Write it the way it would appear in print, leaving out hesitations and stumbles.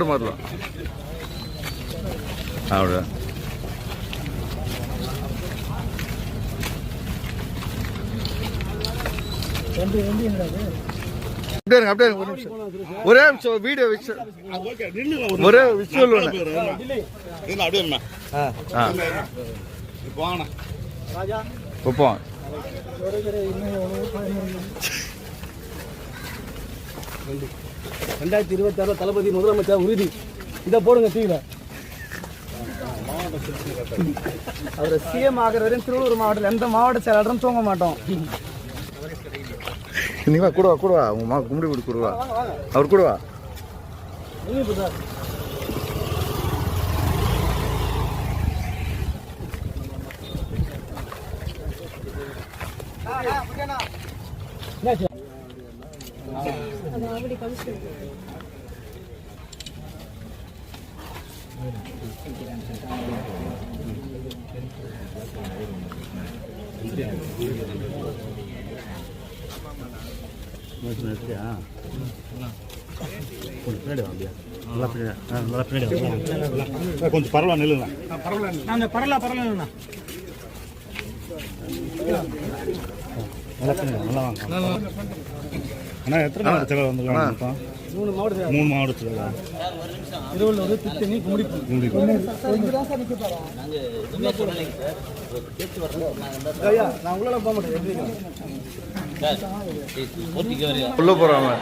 மாறலாம் அவ்வளோ அப்படியே ஒரே நிமிஷம் வீடியோ ஒரே விஷுவல் ஒப்போம் 2026 தளபதி முதலமைச்சர் உறுதி. இதை போடுங்க டிவியில். அவர் சிஎம் ஆகிற வரையும் திருவள்ளூர் மாவட்டத்தில் எந்த மாவட்ட செயலாளரும் தூங்க மாட்டோம். நீங்க கூடவா உங்க மா கும்பிடி கொடு கூடவா அவர் கூடவா கொஞ்சம் பரவாயில்ல நில்லுங்க. பரவாயில்ல நல்லா வாங்க அண்ணா. எத்தனை மாவட்ட செயலர் வந்துருக்காங்க? 3 மாவட்டத்தில் திருவள்ளூர், திருத்தணி, கும்மிடி. நான் உள்ள போக மாட்டேன். உள்ள போறவங்க